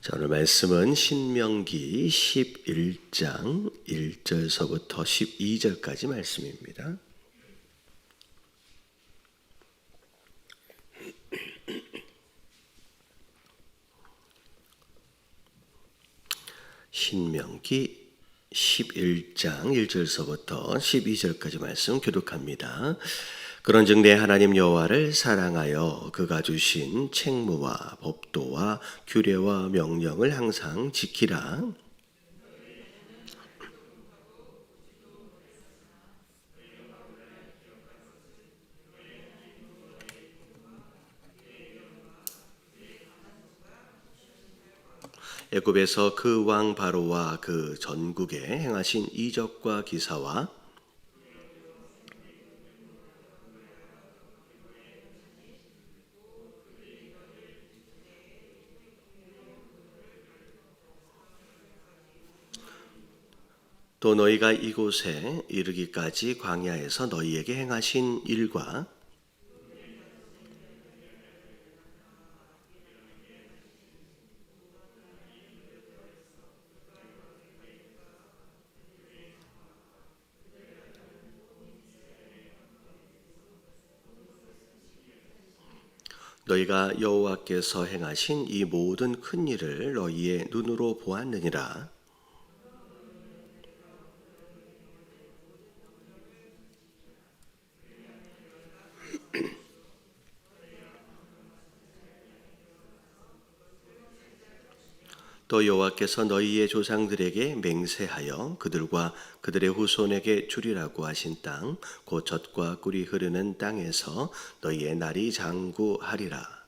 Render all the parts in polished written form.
자, 오늘 말씀은 신명기 11장 1절서부터 12절까지 말씀입니다. 신명기 11장 1절서부터 12절까지 말씀 교독합니다. 그런즉 내 하나님 여호와를 사랑하여 그가 주신 책무와 법도와 규례와 명령을 항상 지키라. 애굽에서 그 왕 바로와 그 전국에 행하신 이적과 기사와 또 너희가 이곳에 이르기까지 광야에서 너희에게 행하신 일과 너희가 여호와께서 행하신 이 모든 큰 일을 너희의 눈으로 보았느니라. 또 여호와께서 너희의 조상들에게 맹세하여 그들과 그들의 후손에게 주리라고 하신 땅, 곧 젖과 꿀이 흐르는 땅에서 너희의 날이 장구하리라.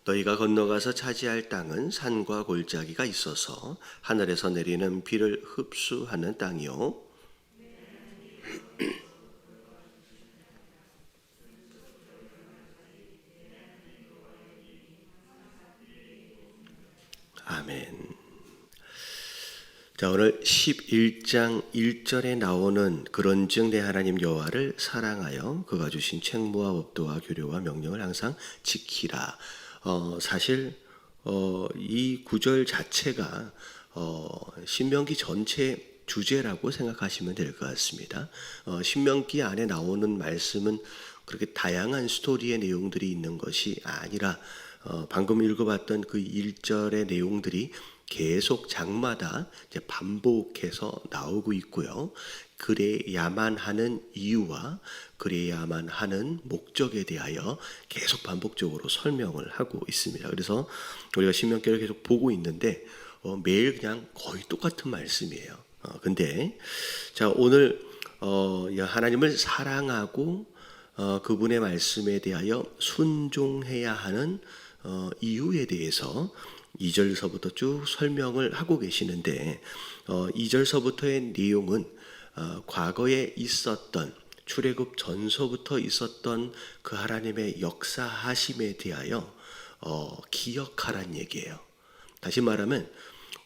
너희가 건너가서 차지할 땅은 산과 골짜기가 있어서 하늘에서 내리는 비를 흡수하는 땅이요. 아멘. 자, 오늘 11장 1절에 나오는 그런즉 내 하나님 여호와를 사랑하여 그가 주신 책무와 법도와 규례와 명령을 항상 지키라. 사실 이 구절 자체가 신명기 전체 주제라고 생각하시면 될 것 같습니다. 신명기 안에 나오는 말씀은 그렇게 다양한 스토리의 내용들이 있는 것이 아니라 방금 읽어봤던 그 1절의 내용들이 계속 장마다 이제 반복해서 나오고 있고요. 그래야만 하는 이유와 그래야만 하는 목적에 대하여 계속 반복적으로 설명을 하고 있습니다. 그래서 우리가 신명기를 계속 보고 있는데 매일 그냥 거의 똑같은 말씀이에요. 근데 자, 오늘 하나님을 사랑하고 그분의 말씀에 대하여 순종해야 하는 이유에 대해서 2절서부터 쭉 설명을 하고 계시는데 2절서부터의 내용은 과거에 있었던 출애굽 전서부터 있었던 그 하나님의 역사하심에 대하여 기억하란 얘기예요. 다시 말하면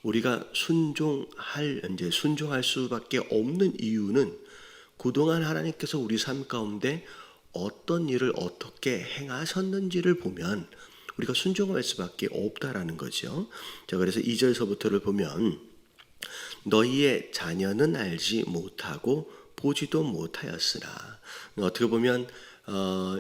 우리가 순종할 수밖에 없는 이유는 그동안 하나님께서 우리 삶 가운데 어떤 일을 어떻게 행하셨는지를 보면 우리가 순종할 수밖에 없다라는 거죠. 자, 그래서 2절서부터를 보면 너희의 자녀는 알지 못하고 보지도 못하였으나, 어떻게 보면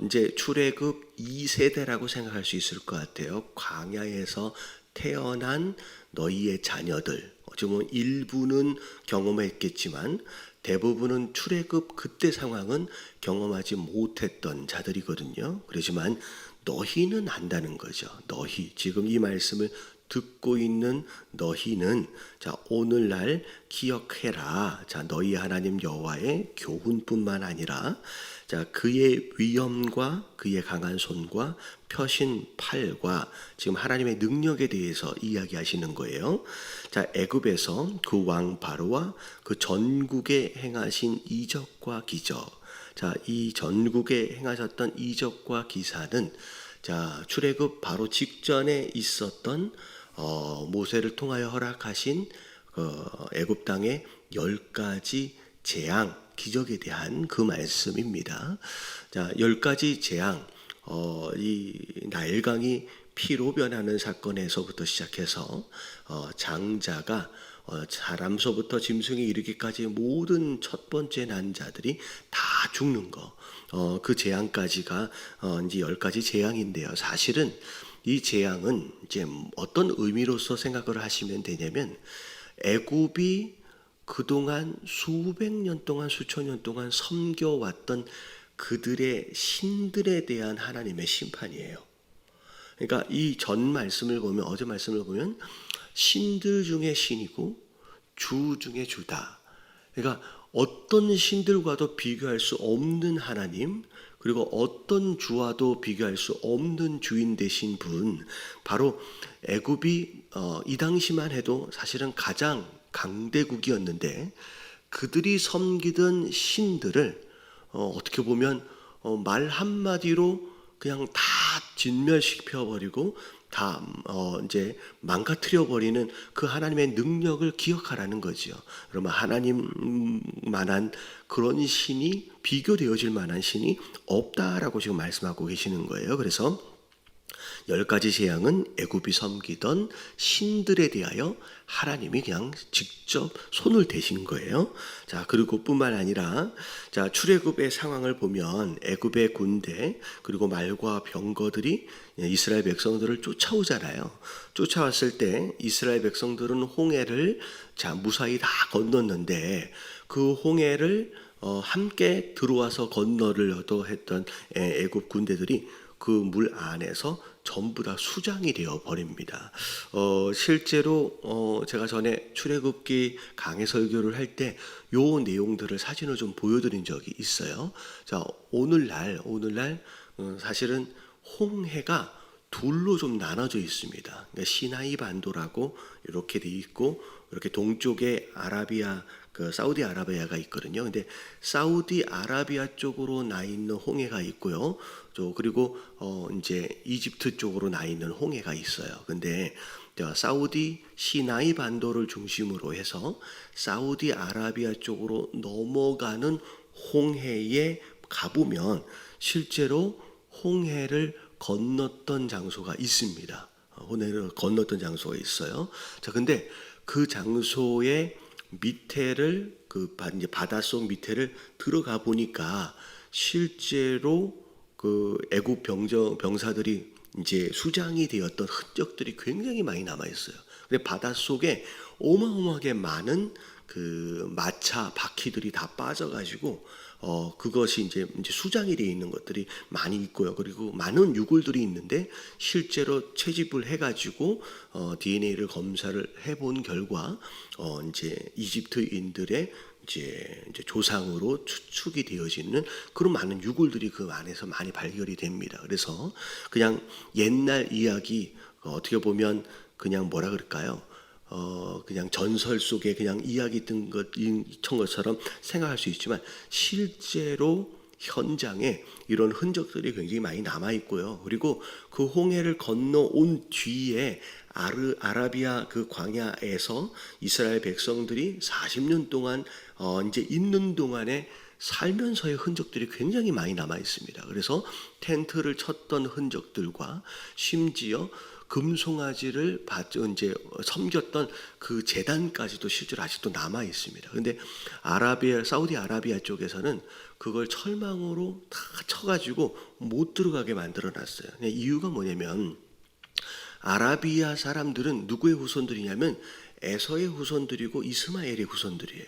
이제 출애굽 2세대라고 생각할 수 있을 것 같아요. 광야에서 태어난 너희의 자녀들, 어쩌면 일부는 경험했겠지만 대부분은 출애굽 그때 상황은 경험하지 못했던 자들이거든요. 그렇지만 너희는 안다는 거죠. 너희, 지금 이 말씀을 듣고 있는 너희는 자, 오늘날 기억해라. 자, 너희 하나님 여호와의 교훈뿐만 아니라 자, 그의 위엄과 그의 강한 손과 펴신 팔과 지금 하나님의 능력에 대해서 이야기하시는 거예요. 자, 애굽에서 그 왕 바로와 그 전국에 행하신 이적과 기적. 자, 이 전국에 행하셨던 이적과 기사는 자, 출애굽 바로 직전에 있었던 모세를 통하여 허락하신 애굽 땅의 10가지 재앙 기적에 대한 그 말씀입니다. 자, 10가지 재앙, 이 나일강이 피로 변하는 사건에서부터 시작해서 장자가 사람서부터 짐승에 이르기까지 모든 첫 번째 난 자들이 다 죽는 거, 그 재앙까지가 이제 10가지 재앙인데요. 사실은 이 재앙은 이제 어떤 의미로서 생각을 하시면 되냐면, 애굽이 그동안 수백 년 동안 수천 년 동안 섬겨왔던 그들의 신들에 대한 하나님의 심판이에요. 그러니까 이 전 말씀을 보면, 어제 말씀을 보면 신들 중에 신이고 주 중에 주다. 그러니까 어떤 신들과도 비교할 수 없는 하나님, 그리고 어떤 주와도 비교할 수 없는 주인 되신 분, 바로 애굽이 이 당시만 해도 사실은 가장 강대국이었는데, 그들이 섬기던 신들을 어떻게 보면 말 한마디로 그냥 다 진멸시켜버리고 다 이제 망가뜨려 버리는 그 하나님의 능력을 기억하라는 거죠. 그러면 하나님만한 그런 신이, 비교되어질 만한 신이 없다라고 지금 말씀하고 계시는 거예요. 그래서 10가지 재앙은 애굽이 섬기던 신들에 대하여 하나님이 그냥 직접 손을 대신 거예요. 자, 그리고 뿐만 아니라, 자, 출애굽의 상황을 보면 애굽의 군대 그리고 말과 병거들이 이스라엘 백성들을 쫓아오잖아요. 쫓아왔을 때 이스라엘 백성들은 홍해를 무사히 다 건넜는데, 그 홍해를 함께 들어와서 건너려고 했던 애굽 군대들이 그 물 안에서 전부 다 수장이 되어 버립니다. 실제로 제가 전에 출애굽기 강해 설교를 할 때 요 내용들을 사진을 좀 보여드린 적이 있어요. 자, 오늘날 사실은 홍해가 둘로 좀 나눠져 있습니다. 그러니까 시나이 반도라고 이렇게 돼 있고, 이렇게 동쪽에 아라비아, 그 사우디 아라비아가 있거든요. 근데 사우디 아라비아 쪽으로 나 있는 홍해가 있고요. 그리고 이제 이집트 쪽으로 나 있는 홍해가 있어요. 근데 사우디 시나이 반도를 중심으로 해서 사우디 아라비아 쪽으로 넘어가는 홍해에 가보면 실제로 홍해를 건넜던 장소가 있습니다. 홍해를 건넜던 장소가 있어요. 자, 근데 그 장소의 밑에를, 그 이제 바닷속 밑에를 들어가 보니까 실제로 그 애굽 병사들이 이제 수장이 되었던 흔적들이 굉장히 많이 남아 있어요. 근데 바닷속에 어마어마하게 많은 그 마차 바퀴들이 다 빠져가지고 그것이 이제 수장이 되어 있는 것들이 많이 있고요. 그리고 많은 유골들이 있는데, 실제로 채집을 해가지고 DNA를 검사를 해본 결과 이제 이집트인들의 이제 조상으로 추측이 되어지는 그런 많은 유골들이 그 안에서 많이 발견이 됩니다. 그래서 그냥 옛날 이야기, 어떻게 보면 그냥 뭐라 그럴까요? 그냥 전설 속에 그냥 이야기 든 것처럼 생각할 수 있지만, 실제로 현장에 이런 흔적들이 굉장히 많이 남아 있고요. 그리고 그 홍해를 건너온 뒤에 아라비아 그 광야에서 이스라엘 백성들이 40년 동안 이제 있는 동안에 살면서의 흔적들이 굉장히 많이 남아 있습니다. 그래서 텐트를 쳤던 흔적들과 심지어 금송아지를 이제 섬겼던 그 제단까지도 실제로 아직도 남아 있습니다. 그런데 사우디 아라비아 쪽에서는 그걸 철망으로 다 쳐가지고 못 들어가게 만들어놨어요. 이유가 뭐냐면, 아라비아 사람들은 누구의 후손들이냐면 에서의 후손들이고 이스마엘의 후손들이에요.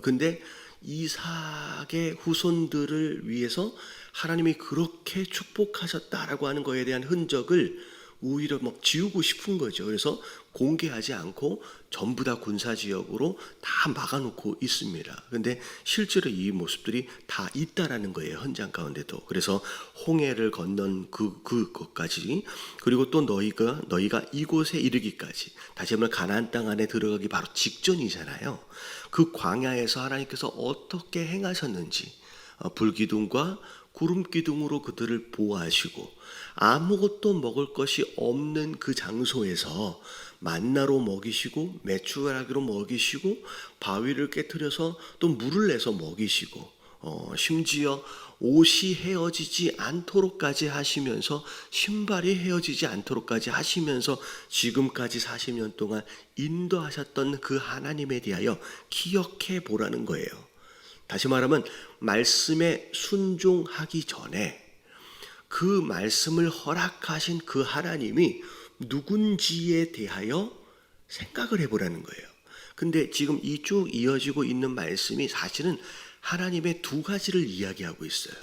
근데 이삭의 후손들을 위해서 하나님이 그렇게 축복하셨다라고 하는 거에 대한 흔적을 오히려 막 지우고 싶은 거죠. 그래서 공개하지 않고 전부 다 군사지역으로 다 막아놓고 있습니다. 근데 실제로 이 모습들이 다 있다라는 거예요, 현장 가운데도. 그래서 홍해를 건넌 그것까지, 그리고 또 너희가 이곳에 이르기까지, 다시 한번 가나안 땅 안에 들어가기 바로 직전이잖아요. 그 광야에서 하나님께서 어떻게 행하셨는지, 불기둥과 구름기둥으로 그들을 보호하시고 아무것도 먹을 것이 없는 그 장소에서 만나로 먹이시고 메추라기로 먹이시고 바위를 깨트려서 또 물을 내서 먹이시고 심지어 옷이 헤어지지 않도록까지 하시면서 신발이 헤어지지 않도록까지 하시면서 지금까지 40년 동안 인도하셨던 그 하나님에 대하여 기억해 보라는 거예요. 다시 말하면 말씀에 순종하기 전에 그 말씀을 허락하신 그 하나님이 누군지에 대하여 생각을 해보라는 거예요. 근데 지금 이 쭉 이어지고 있는 말씀이 사실은 하나님의 두 가지를 이야기하고 있어요.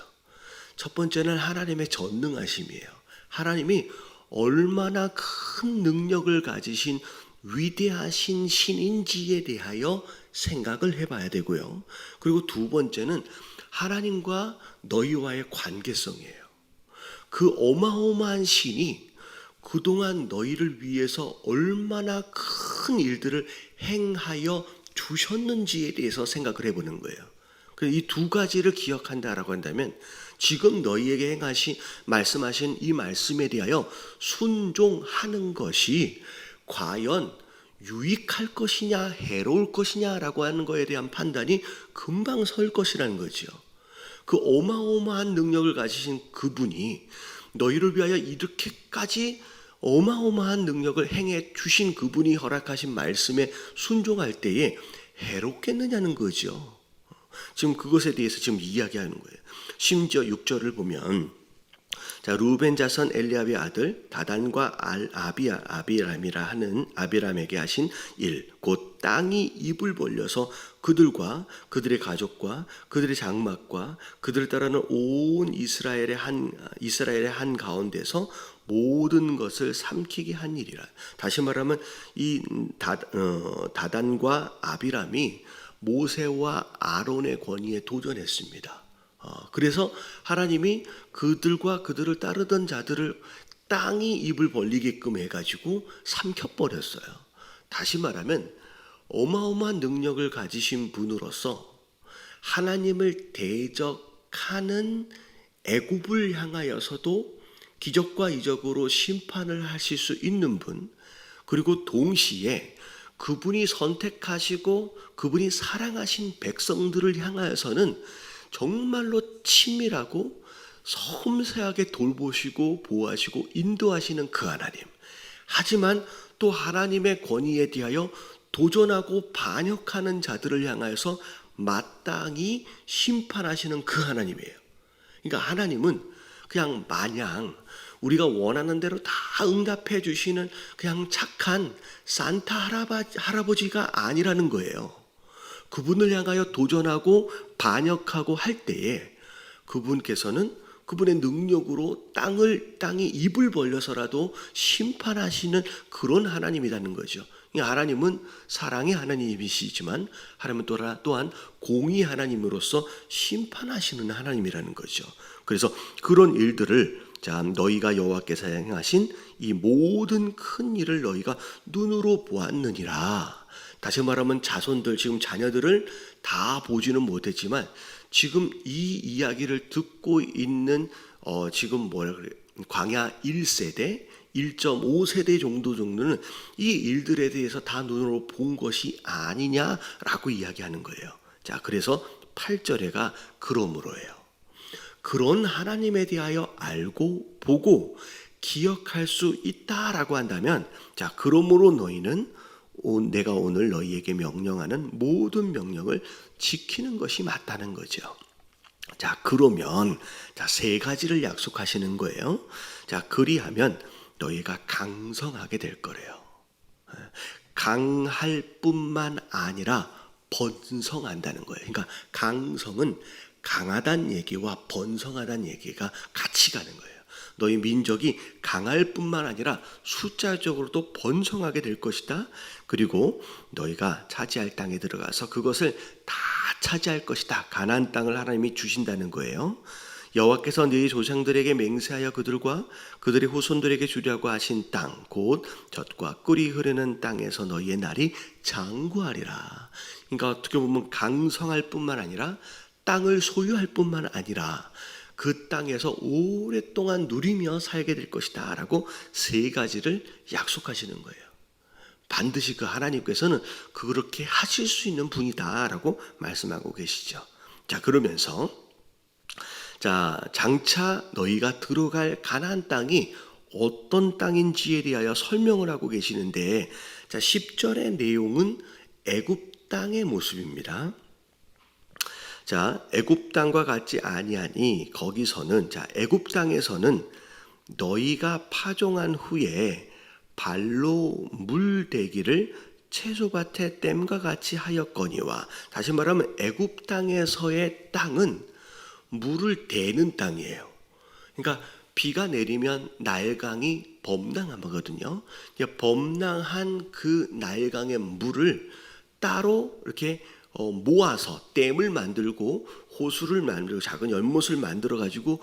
첫 번째는 하나님의 전능하심이에요. 하나님이 얼마나 큰 능력을 가지신 위대하신 신인지에 대하여 생각을 해봐야 되고요. 그리고 두 번째는 하나님과 너희와의 관계성이에요. 그 어마어마한 신이 그동안 너희를 위해서 얼마나 큰 일들을 행하여 주셨는지에 대해서 생각을 해보는 거예요. 이 두 가지를 기억한다라고 한다면 지금 너희에게 말씀하신 이 말씀에 대하여 순종하는 것이 과연 유익할 것이냐 해로울 것이냐라고 하는 것에 대한 판단이 금방 설 것이라는 거죠. 그 어마어마한 능력을 가지신 그분이 너희를 위하여 이렇게까지 어마어마한 능력을 행해 주신 그분이 허락하신 말씀에 순종할 때에 해롭겠느냐는 거죠. 지금 그것에 대해서 지금 이야기하는 거예요. 심지어 6절을 보면 자, 루벤 자손 엘리압의 아들 다단과 아비람이라 하는 아비람에게 하신 일, 곧 땅이 입을 벌려서 그들과 그들의 가족과 그들의 장막과 그들을 따르는 온 이스라엘의 한 가운데서 모든 것을 삼키게 한 일이라. 다시 말하면 이 다단과 아비람이 모세와 아론의 권위에 도전했습니다. 그래서 하나님이 그들과 그들을 따르던 자들을 땅이 입을 벌리게끔 해가지고 삼켜버렸어요. 다시 말하면 어마어마한 능력을 가지신 분으로서 하나님을 대적하는 애굽을 향하여서도 기적과 이적으로 심판을 하실 수 있는 분, 그리고 동시에 그분이 선택하시고 그분이 사랑하신 백성들을 향하여서는 정말로 친밀하고 섬세하게 돌보시고 보호하시고 인도하시는 그 하나님. 하지만 또 하나님의 권위에 대하여 도전하고 반역하는 자들을 향하여서 마땅히 심판하시는 그 하나님이에요. 그러니까 하나님은 그냥 마냥 우리가 원하는 대로 다 응답해 주시는 그냥 착한 산타 할아버지가 아니라는 거예요. 그분을 향하여 도전하고 반역하고 할 때에 그분께서는 그분의 능력으로 땅이 입을 벌려서라도 심판하시는 그런 하나님이라는 거죠. 하나님은 사랑의 하나님이시지만 하나님은 또한 공의 하나님으로서 심판하시는 하나님이라는 거죠. 그래서 그런 일들을 너희가 여호와께서 행하신 이 모든 큰 일을 너희가 눈으로 보았느니라. 다시 말하면 자손들, 지금 자녀들을 다 보지는 못했지만 지금 이 이야기를 듣고 있는 지금 광야 1세대, 1.5세대 정도는 이 일들에 대해서 다 눈으로 본 것이 아니냐라고 이야기하는 거예요. 자, 그래서 8절에가 그러므로예요. 그런 하나님에 대하여 알고 보고 기억할 수 있다라고 한다면, 자, 그러므로 너희는 내가 오늘 너희에게 명령하는 모든 명령을 지키는 것이 맞다는 거죠. 자, 그러면 세 가지를 약속하시는 거예요. 자, 그리하면 너희가 강성하게 될 거래요. 강할 뿐만 아니라 번성한다는 거예요. 그러니까 강성은 강하다는 얘기와 번성하다는 얘기가 같이 가는 거예요. 너희 민족이 강할 뿐만 아니라 숫자적으로도 번성하게 될 것이다. 그리고 너희가 차지할 땅에 들어가서 그것을 다 차지할 것이다. 가나안 땅을 하나님이 주신다는 거예요. 여호와께서 너희 조상들에게 맹세하여 그들과 그들의 후손들에게 주려고 하신 땅, 곧 젖과 꿀이 흐르는 땅에서 너희의 날이 장구하리라. 그러니까 어떻게 보면 강성할 뿐만 아니라 땅을 소유할 뿐만 아니라 그 땅에서 오랫동안 누리며 살게 될 것이다 라고 세 가지를 약속하시는 거예요. 반드시 그 하나님께서는 그렇게 하실 수 있는 분이다라고 말씀하고 계시죠. 자, 그러면서 자, 장차 너희가 들어갈 가나안 땅이 어떤 땅인지에 대하여 설명을 하고 계시는데, 자, 10절의 내용은 애굽 땅의 모습입니다. 자, 애굽 땅과 같지 아니하니 거기서는, 자, 애굽 땅에서는 너희가 파종한 후에 발로 물대기를 채소밭의 댐과 같이 하였거니와, 다시 말하면 애굽 땅에서의 땅은 물을 대는 땅이에요. 그러니까 비가 내리면 나일강이 범람하거든요. 범람한 그 나일강의 물을 따로 이렇게 모아서 댐을 만들고 호수를 만들고 작은 연못을 만들어 가지고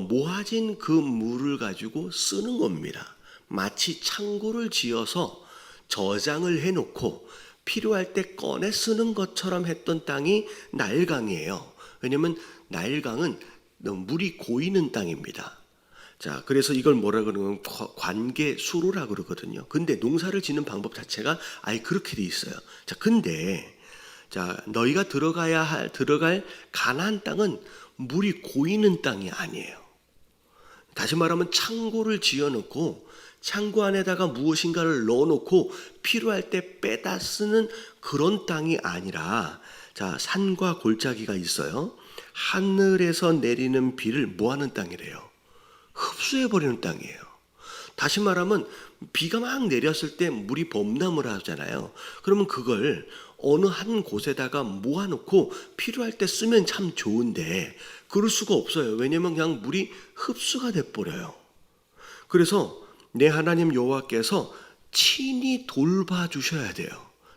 모아진 그 물을 가지고 쓰는 겁니다. 마치 창고를 지어서 저장을 해놓고 필요할 때 꺼내 쓰는 것처럼 했던 땅이 나일강이에요. 왜냐하면 나일강은 물이 고이는 땅입니다. 자, 그래서 이걸 뭐라 그러면 관계수로라 그러거든요. 근데 농사를 짓는 방법 자체가 아예 그렇게 돼 있어요. 자, 근데 자, 너희가 들어갈 가나안 땅은 물이 고이는 땅이 아니에요. 다시 말하면 창고를 지어놓고 창고 안에다가 무엇인가를 넣어놓고 필요할 때 빼다 쓰는 그런 땅이 아니라, 자, 산과 골짜기가 있어요. 하늘에서 내리는 비를 뭐하는 땅이래요? 흡수해버리는 땅이에요. 다시 말하면 비가 막 내렸을 때 물이 범람을 하잖아요. 그러면 그걸 어느 한 곳에다가 모아놓고 필요할 때 쓰면 참 좋은데 그럴 수가 없어요. 왜냐하면 그냥 물이 흡수가 돼버려요. 그래서 내 하나님 여호와께서 친히 돌봐주셔야 돼요.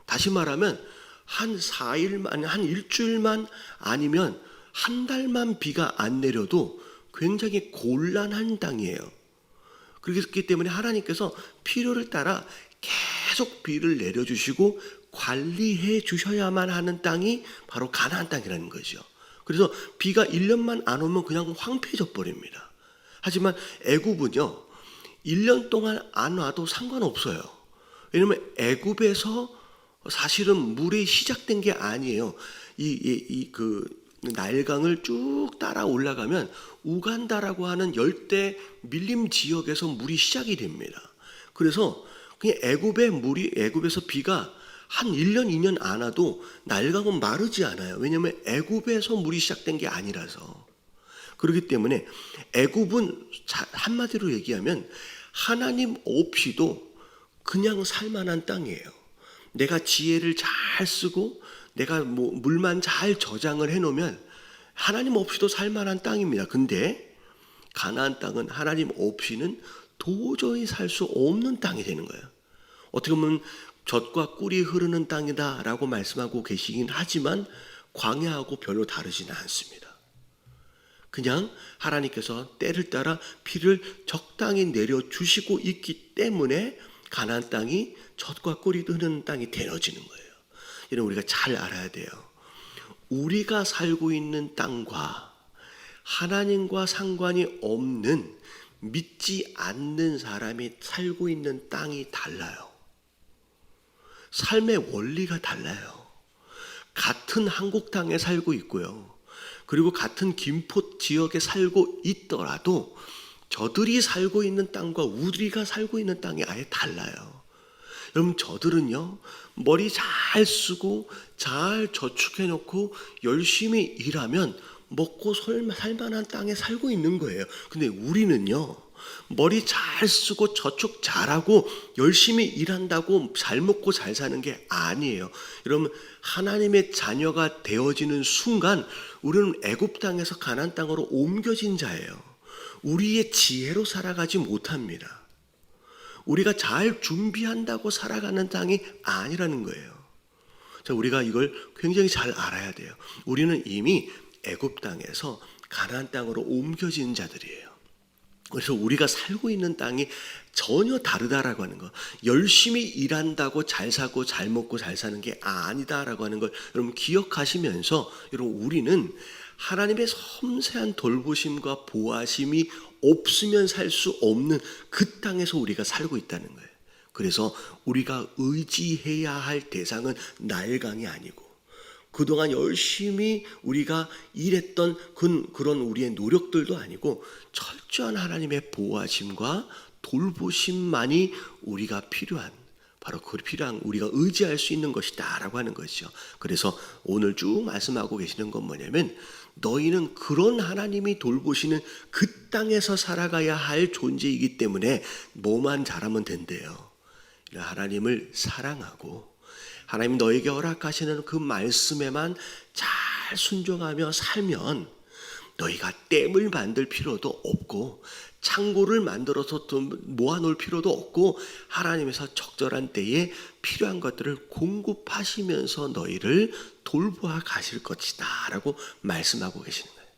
다시 말하면 한 4일만, 한 일주일만, 아니면 한 달만 비가 안 내려도 굉장히 곤란한 땅이에요. 그렇기 때문에 하나님께서 필요를 따라 계속 비를 내려주시고 관리해 주셔야만 하는 땅이 바로 가나안 땅이라는 거죠. 그래서 비가 1년만 안 오면 그냥 황폐해져 버립니다. 하지만 애굽은요, 1년 동안 안 와도 상관없어요. 왜냐하면 애굽에서 사실은 물이 시작된 게 아니에요. 그 나일강을 쭉 따라 올라가면 우간다라고 하는 열대 밀림 지역에서 물이 시작이 됩니다. 그래서 그냥 애굽에서 비가 한 1년, 2년 안 와도 나일강은 마르지 않아요. 왜냐하면 애굽에서 물이 시작된 게 아니라서. 그렇기 때문에 애굽은 한마디로 얘기하면 하나님 없이도 그냥 살만한 땅이에요. 내가 지혜를 잘 쓰고 내가 물만 잘 저장을 해놓으면 하나님 없이도 살만한 땅입니다. 근데 가나안 땅은 하나님 없이는 도저히 살 수 없는 땅이 되는 거예요. 어떻게 보면 젖과 꿀이 흐르는 땅이다라고 말씀하고 계시긴 하지만 광야하고 별로 다르지는 않습니다. 그냥 하나님께서 때를 따라 비를 적당히 내려주시고 있기 때문에 가나안 땅이 젖과 꿀이 흐르는 땅이 되어지는 거예요. 이런 우리가 잘 알아야 돼요. 우리가 살고 있는 땅과 하나님과 상관이 없는 믿지 않는 사람이 살고 있는 땅이 달라요. 삶의 원리가 달라요. 같은 한국 땅에 살고 있고요. 그리고 같은 김포 지역에 살고 있더라도 저들이 살고 있는 땅과 우리가 살고 있는 땅이 아예 달라요. 여러분, 저들은요, 머리 잘 쓰고 잘 저축해 놓고 열심히 일하면 먹고 살만한 땅에 살고 있는 거예요. 근데 우리는요, 머리 잘 쓰고 저축 잘하고 열심히 일한다고 잘 먹고 잘 사는 게 아니에요. 여러분, 하나님의 자녀가 되어지는 순간 우리는 애굽 땅에서 가나안 땅으로 옮겨진 자예요. 우리의 지혜로 살아가지 못합니다. 우리가 잘 준비한다고 살아가는 땅이 아니라는 거예요. 자, 우리가 이걸 굉장히 잘 알아야 돼요. 우리는 이미 애굽 땅에서 가나안 땅으로 옮겨진 자들이에요. 그래서 우리가 살고 있는 땅이 전혀 다르다라고 하는 거, 열심히 일한다고 잘 사고 잘 먹고 잘 사는 게 아니다라고 하는 걸 여러분 기억하시면서, 여러분, 우리는 하나님의 섬세한 돌보심과 보호하심이 없으면 살 수 없는 그 땅에서 우리가 살고 있다는 거예요. 그래서 우리가 의지해야 할 대상은 나일강이 아니고 그동안 열심히 우리가 일했던 그런 우리의 노력들도 아니고 철저한 하나님의 보호하심과 돌보심만이 우리가 필요한, 바로 그 필요한 우리가 의지할 수 있는 것이다 라고 하는 것이죠. 그래서 오늘 쭉 말씀하고 계시는 건 뭐냐면 너희는 그런 하나님이 돌보시는 그 땅에서 살아가야 할 존재이기 때문에 뭐만 잘하면 된대요. 하나님을 사랑하고 하나님 너에게 허락하시는 그 말씀에만 잘 순종하며 살면 너희가 댐을 만들 필요도 없고 창고를 만들어서 모아놓을 필요도 없고 하나님에서 적절한 때에 필요한 것들을 공급하시면서 너희를 돌보아 가실 것이다 라고 말씀하고 계시는 거예요.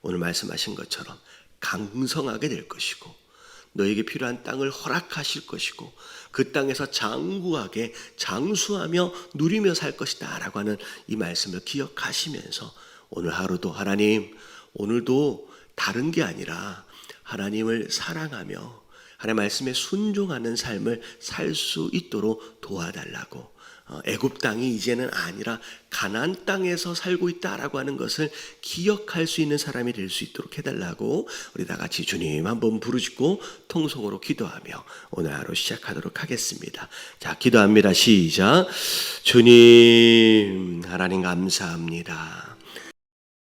오늘 말씀하신 것처럼 강성하게 될 것이고 너에게 필요한 땅을 허락하실 것이고 그 땅에서 장구하게 장수하며 누리며 살 것이다 라고 하는 이 말씀을 기억하시면서 오늘 하루도 하나님, 오늘도 다른 게 아니라 하나님을 사랑하며 하나님의 말씀에 순종하는 삶을 살 수 있도록 도와달라고, 애굽 땅이 이제는 아니라 가나안 땅에서 살고 있다라고 하는 것을 기억할 수 있는 사람이 될 수 있도록 해달라고 우리 다 같이 주님 한번 부르짖고 통성으로 기도하며 오늘 하루 시작하도록 하겠습니다. 자, 기도합니다. 시작. 주님, 하나님 감사합니다.